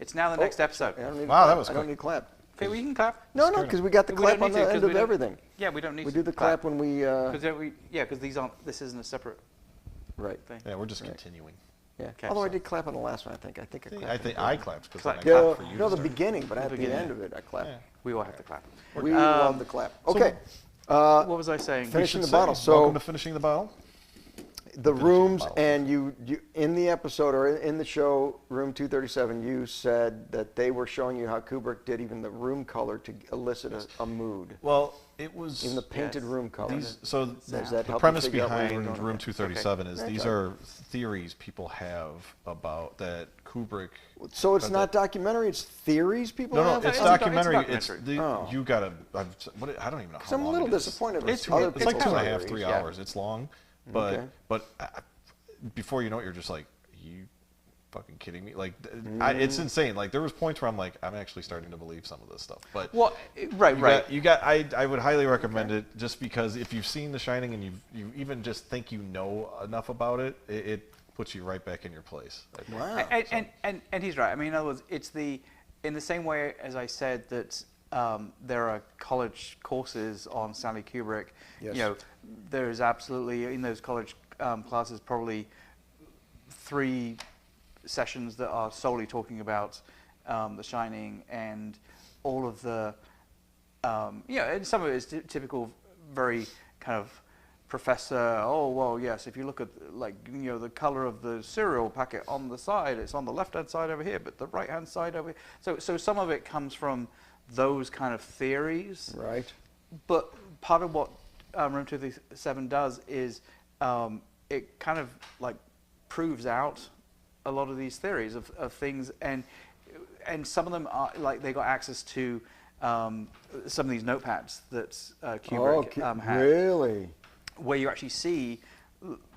It's now the next episode. I don't need Wow, a clap. that was I don't quick. need clap. Okay, well, you can clap. No, because we got the We don't clap on need to, the 'cause end we of don't- everything. Yeah, we don't need We to do the clap when we. Because this isn't a separate Right. thing. Yeah, we're just continuing. Yeah. Okay, Although I so- did clap on the last one, I think. I clapped. I think I clapped because I Clap. clapped Yeah, for you. no, to the start. beginning, but at the beginning. end of it, I clapped. Yeah. We all have to clap. We love the clap. Okay. What was I saying? We Finishing should the bottle. say, So welcome to finishing the bottle. the rooms, bottle. and you in the episode or in the show, Room 237, you said that they were showing you how Kubrick did even the room color to elicit a mood. Well, it was Even the painted Yes. room color. so Does that the help you premise figure out where you were behind going? Room 237 is Okay. these are theories people have about that Kubrick. So it's but not documentary; it's theories people No, have. no, it's It's a doc- documentary. it's a It's documentary. you gotta. I don't even know. Because How I'm a long little it is. disappointed with It's- other it's It's like people's 2.5, theories. 3 yeah. hours. It's long, but Okay. before you know it, you're just like, you fucking kidding me? Like, it's insane. Like, there was points where I'm like, I'm actually starting to believe some of this stuff. But Well, right. I would highly recommend it just because if you've seen The Shining and you even just think you know enough about it, it puts you right back in your place. Wow. And he's right. I mean, in other words, it's in the same way as I said that there are college courses on Stanley Kubrick. Yes. You know, there's absolutely in those college classes probably 3 sessions that are solely talking about The Shining and all of the and some of it is typical, very kind of professor. Oh well, yes. If you look at the color of the cereal packet on the side, it's on the left-hand side over here, but the right-hand side over here. So some of it comes from those kind of theories. Right. But part of what Room 237 does is it kind of proves out a lot of these theories of things, and some of them are they got access to some of these notepads that Kubrick had, really? where you actually see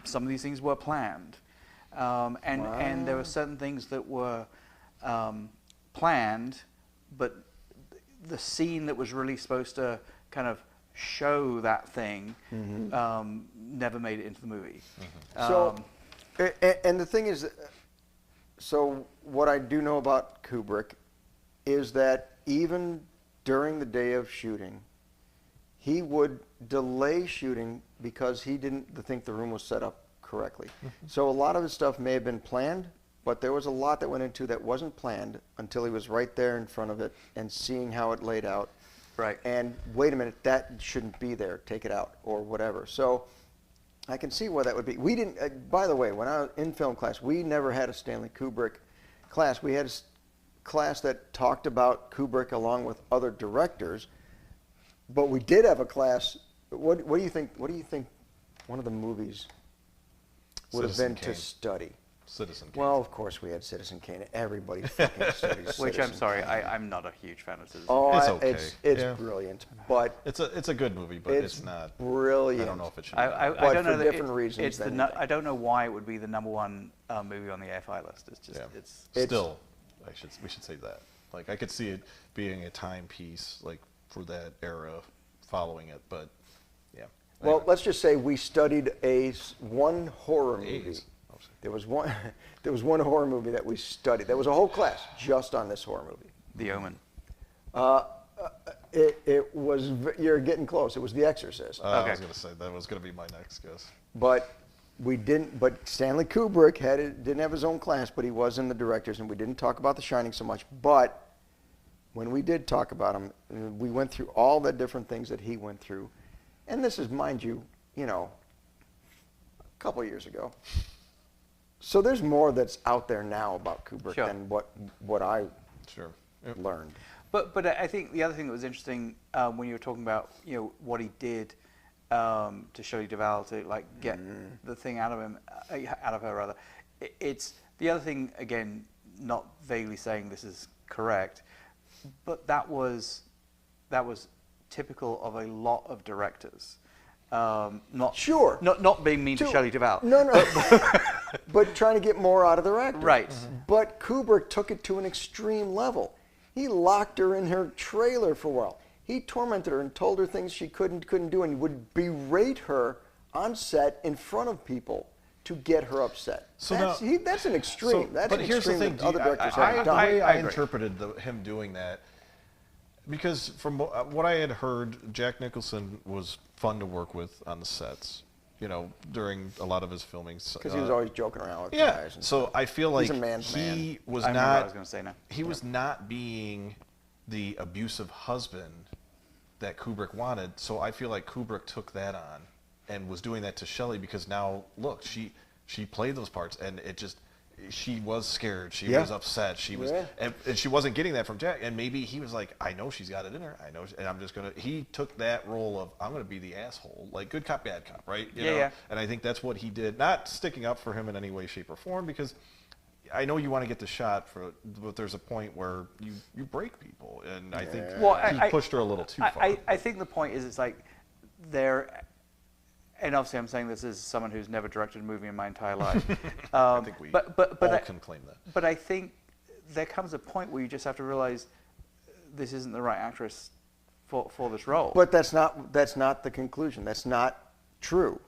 some of these things were planned, and there were certain things that were planned, but the scene that was really supposed to kind of show that thing never made it into the movie. So, and the thing is, so what I do know about Kubrick is that even during the day of shooting, he would delay shooting because he didn't think the room was set up correctly. So a lot of his stuff may have been planned, but there was a lot that went into that wasn't planned until he was right there in front of it and seeing how it laid out. Right. And wait a minute, that shouldn't be there. Take it out or whatever. So I can see why that would be. We didn't. By the way, when I was in film class, we never had a Stanley Kubrick class. We had a class that talked about Kubrick along with other directors. But we did have a class. What do you think? What do you think? One of the movies would have Citizen been Kane. to study. Citizen Kane. Well, of course we had Citizen Kane. Everybody fucking studies Which I'm Citizen sorry, Kane. I'm not a huge fan of Citizen. Oh, It's I- okay. it's Yeah. brilliant, but it's a good movie, but it's not. brilliant. I don't know if it should. I be. But don't know for that different reasons It's than the anything. I don't know why it would be the #1 movie on the AFI list. It's just Yeah. it's Still, we should say that. Like, I could see it being a timepiece, like, for that era, following it. But yeah. Well, Anyway. let's just say we studied one horror movie. A's. Oh, sorry. There was one. There was one horror movie that we studied. There was a whole class just on this horror movie. The Omen. It was. You're getting close. It was The Exorcist. I Okay. was gonna say that was gonna be my next guess. But we didn't. But Stanley Kubrick didn't have his own class, but he was in the directors, and we didn't talk about The Shining so much. But when we did talk about him, we went through all the different things that he went through, and this is, mind you, a couple of years ago. So there's more that's out there now about Kubrick Sure. than what I Sure. Yep. learned. But I think the other thing that was interesting when you were talking about what he did to Shelley Duvall to get the thing out of her rather. It's the other thing, again, not vaguely saying this is correct, but that was typical of a lot of directors. Not Sure. Not being mean to Shelley Duvall. No. But trying to get more out of their actor. Right. But Kubrick took it to an extreme level. He locked her in her trailer for a while. He tormented her and told her things she couldn't do, and would berate her on set in front of people to get her upset. So that's an extreme. That's but an here's the extreme thing. that other directors haven't The done. way I I agree. interpreted him doing that, because from what I had heard, Jack Nicholson was fun to work with on the sets, you know, during a lot of his filming. Because he was always joking around with yeah. guys. And So I feel like He's a man's man. he was I remember what not. I was gonna say now. He was not being the abusive husband that Kubrick wanted. So I feel like Kubrick took that on and was doing that to Shelley, because now look, she played those parts, and it just. She was scared. She Yeah. was upset. She was, Yeah. and she wasn't getting that from Jack. And maybe he was like, "I know she's got it in her. I know, and I'm just gonna." He took that role of, "I'm gonna be the asshole, like good cop, bad cop," right? You know? Yeah. And I think that's what he did. Not sticking up for him in any way, shape, or form, because I know you want to get the shot for, but there's a point where you break people, and I think Well, he pushed her a little too far. I think the point is, it's like they're, and obviously I'm saying this as someone who's never directed a movie in my entire life. I think we but all I, can claim that. But I think there comes a point where you just have to realize this isn't the right actress for this role. But that's not the conclusion. That's not true.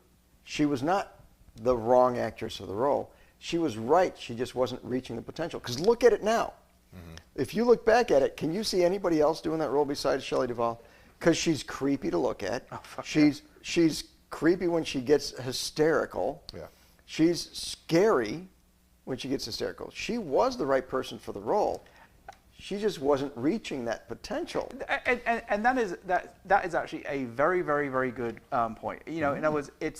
She was not the wrong actress for the role. She was right. She just wasn't reaching the potential. Because look at it now. Mm-hmm. If you look back at it, can you see anybody else doing that role besides Shelley Duvall? Because she's creepy to look at. Oh, fuck She's creepy when she gets hysterical. Yeah. She's scary when she gets hysterical. She was the right person for the role. She just wasn't reaching that potential. And that is actually a very, very, very good point. You know, in other words, it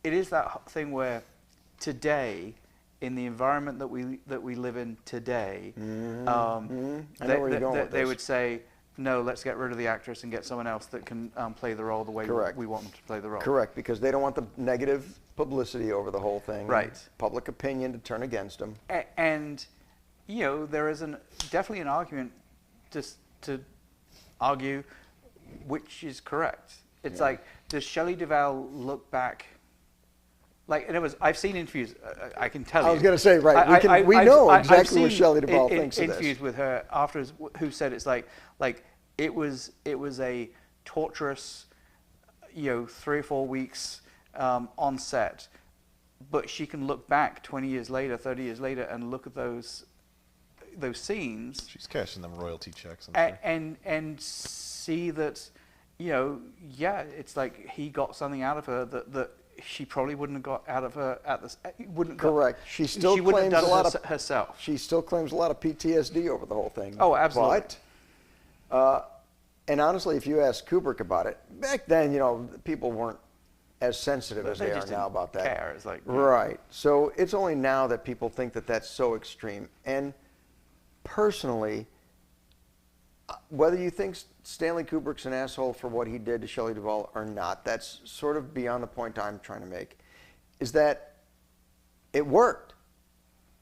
is that thing where today, in the environment that we live in today, I know where you're going with they this. would say, no, let's get rid of the actress and get someone else that can play the role the way Correct. we want them to play the role. Correct, because they don't want the negative publicity over the whole thing. Right. Public opinion to turn against them. And you know, there is definitely an argument to argue which is correct. It's like, does Shelley Duvall look back? Like, and it was, I've seen interviews. I can tell you. I was going to say, right, we know I've exactly what seen Shelley Duvall thinks of interviews this. with her afterwards, who said it's like it was a torturous, 3 or 4 weeks on set, but she can look back 20 years later, 30 years later, and look at those scenes. She's cashing them royalty checks. I'm sure. And see that, it's like he got something out of her that she probably wouldn't have got out of her at this. Correct. She still she wouldn't claims have a done lot it of herself. She still claims a lot of PTSD over the whole thing. Oh, absolutely. But, and honestly, if you ask Kubrick about it, back then, people weren't as sensitive as they are just now didn't about that. care. It's like, Right. So it's only now that people think that that's so extreme. And personally, whether you think Stanley Kubrick's an asshole for what he did to Shelley Duvall or not, that's sort of beyond the point I'm trying to make, is that it worked.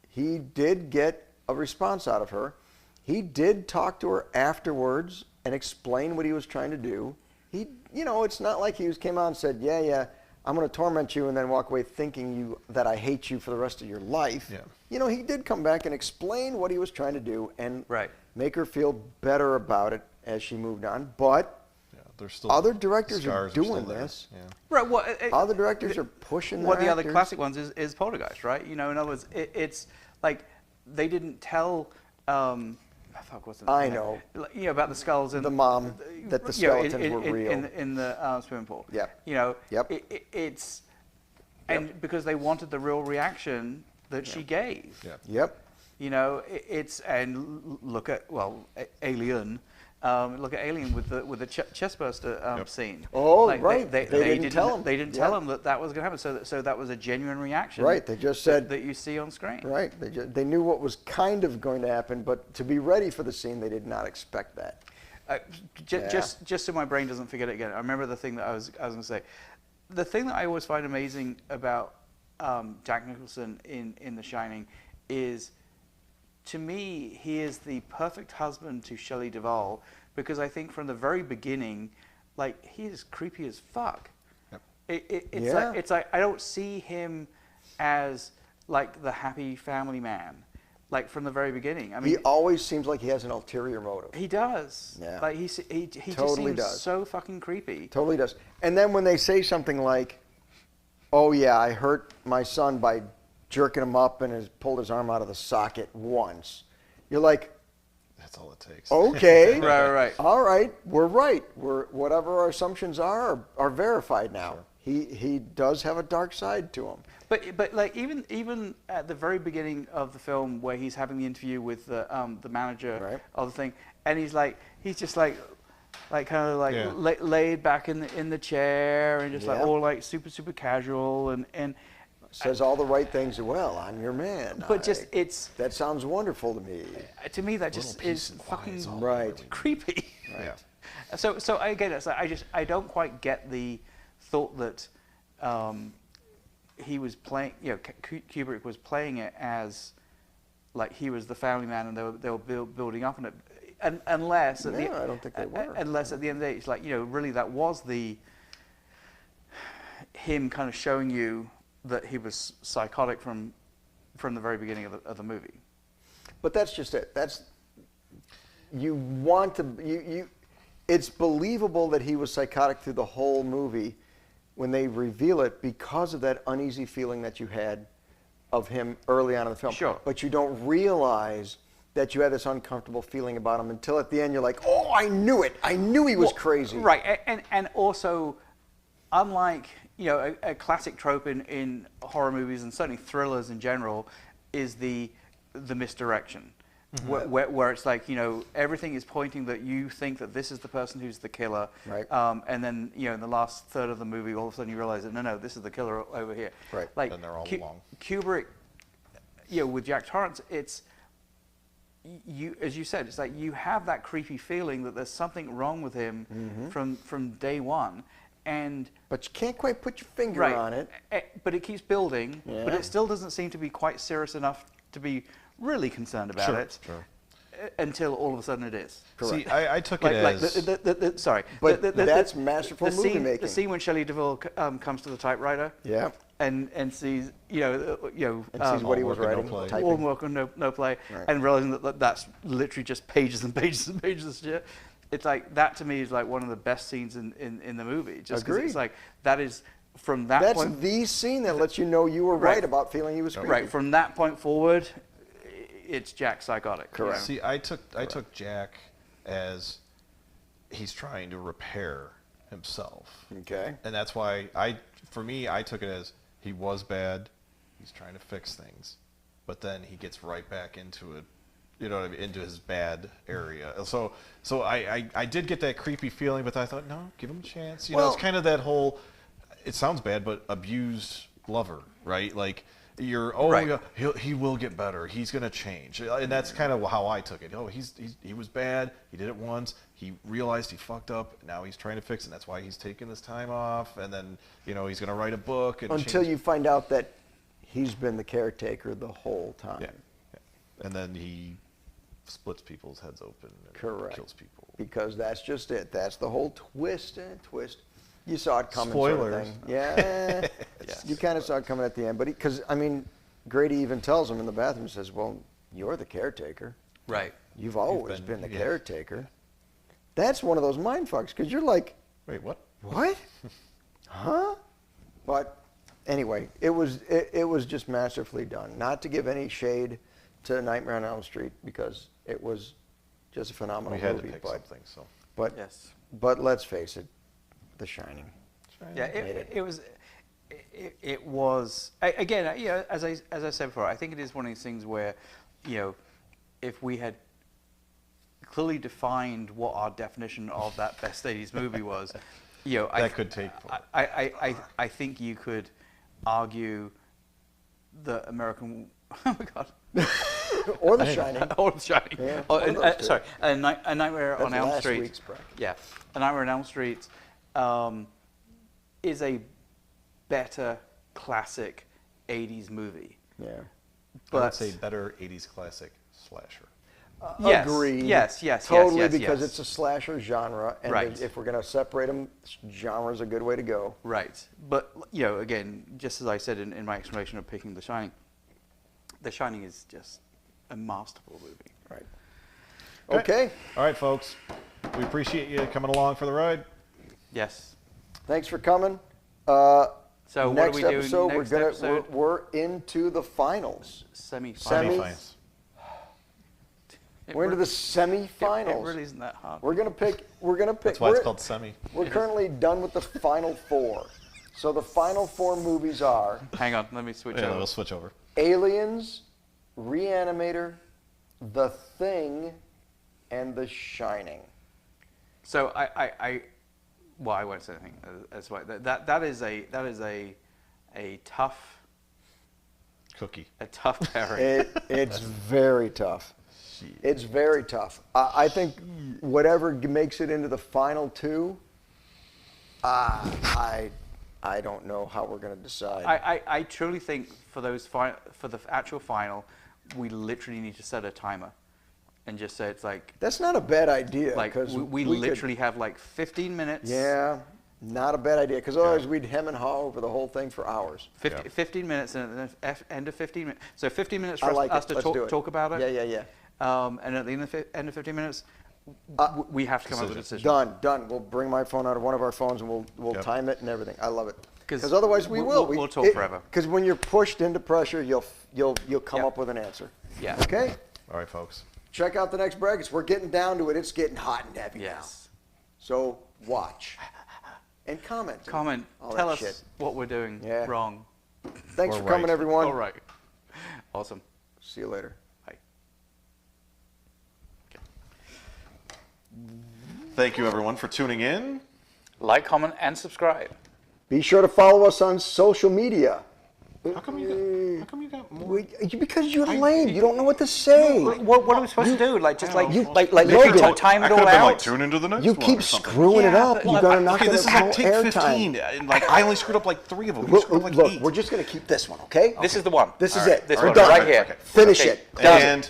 He did get a response out of her. He did talk to her afterwards and explain what he was trying to do. He, it's not like he came out and said, yeah, I'm going to torment you and then walk away thinking that I hate you for the rest of your life. Yeah. He did come back and explain what he was trying to do and Right. make her feel better about it as she moved on. But Yeah, there's still other directors scars are are still doing there. this. Yeah. Right. Well, Other directors are pushing one of their the other actors. classic ones is Poltergeist, right? In other words, it's like they didn't tell. What's the I name? know. About the skulls and The mom, that the skeletons were real. in the swimming pool. Yep. Yep. Yep. It's and because they wanted the real reaction that she gave. Yeah. Yep. It's and look at Alien. Look at Alien with the chestburster Yep. scene. Oh, Like, right. They They didn't didn't tell him. They didn't Yeah. tell him that was going to happen. So that was a genuine reaction. Right, they just said- that you see on screen. Right. They knew what was kind of going to happen, but to be ready for the scene, they did not expect that. Yeah. Just so my brain doesn't forget it again. I remember the thing that I was going to say. The thing that I always find amazing about Jack Nicholson in The Shining is, to me, he is the perfect husband to Shelley Duvall, because I think from the very beginning, like, he is creepy as fuck. Yep. It's like I don't see him as like the happy family man, like from the very beginning. I mean, He always seems like he has an ulterior motive. he does. Yeah. Like he just Totally seems does. so fucking creepy. Totally does. And then when they say something like, oh yeah, I hurt my son by jerking him up and has pulled his arm out of the socket once. You're like, That's all it takes. okay, Right. all right, we're right. Whatever our assumptions are verified now. Sure. He does have a dark side to him. But like even at the very beginning of the film where he's having the interview with the manager Right. of the thing, and he's just like kind of like Yeah. laid back in the chair and just like Yeah. all like super casual and Says all the right things. Well, I'm your man. but just that sounds wonderful to me. to me that Little just peace is and quiet fucking is all Right. creepy. Yeah. So again, it's like I don't quite get the thought that he was playing, Kubrick was playing it as like he was the family man and they were building up on it, unless at No, I don't think they were. Unless at the end of the day, it's like really that was him kind of showing you that he was psychotic from the very beginning of the movie. But that's just it. That's you want to you. It's believable that he was psychotic through the whole movie when they reveal it because of that uneasy feeling that you had of him early on in the film. Sure. But you don't realize that you had this uncomfortable feeling about him until at the end you're like, oh, I knew it. I knew he was Well, crazy. Right, and also, unlike a classic trope in horror movies and certainly thrillers in general, is the misdirection, where it's like everything is pointing that you think that this is the person who's the killer, Right. And then in the last third of the movie, all of a sudden you realize that no, this is the killer over here. Right. Like And they're all along. Kubrick, with Jack Torrance, it's. As you said, it's like you have that creepy feeling that there's something wrong with him from day one, and But you can't quite put your finger right, on it. But it keeps building, but Yeah. it still doesn't seem to be quite serious enough to be really concerned about it Sure. until all of a sudden it is. See, I took Like, it like as sorry, But that's masterful the movie scene, making. The scene when Shelley Duvall comes to the typewriter, Yeah. and sees And sees what he was All work and writing. no play. typing. all work and no play, Right. and realizing that that's literally just pages and pages and pages of shit. It's like that to me is like one of the best scenes in the movie. Just 'cause Agreed. it's like that is from that That's point. the scene that lets you know you were right, Right. about feeling he was creepy. Right, from that point forward, it's Jack psychotic. Correct. See, I took Jack as he's trying to repair himself, Okay. and that's why for me, I took it as he was bad. He's trying to fix things, but then he gets right back into it. You know what I mean? Into his bad area. So I did get that creepy feeling, but I thought, no, give him a chance. Well- It's kind of that whole. It sounds bad, but abused lover, right? Like you're, Right. yeah, he will get better. He's gonna change, and that's kind of how I took it. Oh, he was bad. He did it once. He realized he fucked up. Now he's trying to fix it. That's why he's taking this time off, and then he's gonna write a book. And Until change. you find out that he's been the caretaker the whole time. Yeah. And then he splits people's heads open and Correct. kills people. Because that's just it. That's the whole twist. You saw it coming. Spoilers. Sort of thing. Yeah. Yes. You kind of saw it coming at the end, but because Grady even tells him in the bathroom, says, "Well, you're the caretaker. Right. You've always been the yeah. caretaker." That's one of those mind fucks because you're like, Wait, what? what? Huh? But anyway, it was just masterfully done. Not to give any shade to Nightmare on Elm Street because it was just a phenomenal We had movie. to pick but something. So but Yes. but let's face it, The Shining. Yeah, it was. It was again. As I said before, I think it is one of these things where, if we had clearly defined what our definition of that best '80s movie was, That could take- I think you could argue the American. Oh my God. Or The Shining. Or The Shining. Yeah, Oh, one of those two. sorry, A Nightmare That's on Elm last Street. week's bracket. Yeah, A Nightmare on Elm Street is a better classic '80s movie. Yeah. I would But say better '80s classic slasher. yes, Agreed. yes, Totally, yes, because yes. it's a slasher genre, and Right. if we're going to separate them, genre's a good way to go. Right, but again, just as I said in my explanation of picking The Shining is just a masterful movie. Right. Okay. All right, folks. We appreciate you coming along for the ride. Yes. Thanks for coming. So next what do we do episode, next we're episode? we're into the finals. Semi-final. Semifinals. We're into the It semifinals. really isn't that hard. We're gonna pick. That's why it's called semi. We're currently done with the final four. So the final four movies are Hang on, let me switch Yeah, over. we'll switch over. Aliens, Reanimator, The Thing, and The Shining. So I won't say anything. That's why that is a tough Cookie. pairing. It's very tough. It's very tough. I think whatever makes it into the final two, I don't know how we're going to decide. I truly think for the actual final, we literally need to set a timer, and just say it's like That's not a bad idea. like 'cause we could- literally have like 15 minutes. Yeah, not a bad idea. Because otherwise we'd hem and haw over the whole thing for hours. 15 minutes, and at the end of 15 minutes. So 15 minutes I for like us it. to Let's do it. talk about it. Yeah. And at the end of 15 minutes, we have to come up with a decision. Done. We'll bring my phone out of one of our phones and we'll Yep. time it and everything. I love it. 'Cause Because otherwise we we'll- will. we'll talk forever. Because when you're pushed into pressure, you'll come Yeah. up with an answer. Yeah. Okay. All right, folks. Check out the next brackets. We're getting down to it. It's getting hot and heavy Yes. now. So watch and comment. Comment. All Tell that us shit. what we're doing Yeah. wrong. Thanks Or for coming, right. everyone. All right. Awesome. See you later. Bye. Thank you, everyone, for tuning in. Like, comment, and subscribe. Be sure to follow us on social media. How come you got more? Because you're lame. You don't know what to say. What are we supposed to do? Like just like you- like Logan, time I it could all have been out. like, tune into the next You one keep or something. screwing it Yeah, up. but You're look, gonna knock Okay, it this is out like take airtime. 15, and like I only screwed up like 3 of them. You screwed up like Look, 8. we're just gonna keep this one, okay? This is the one. This is All right. it. This We're one done. right here. Okay. Finish Okay. it. Done. And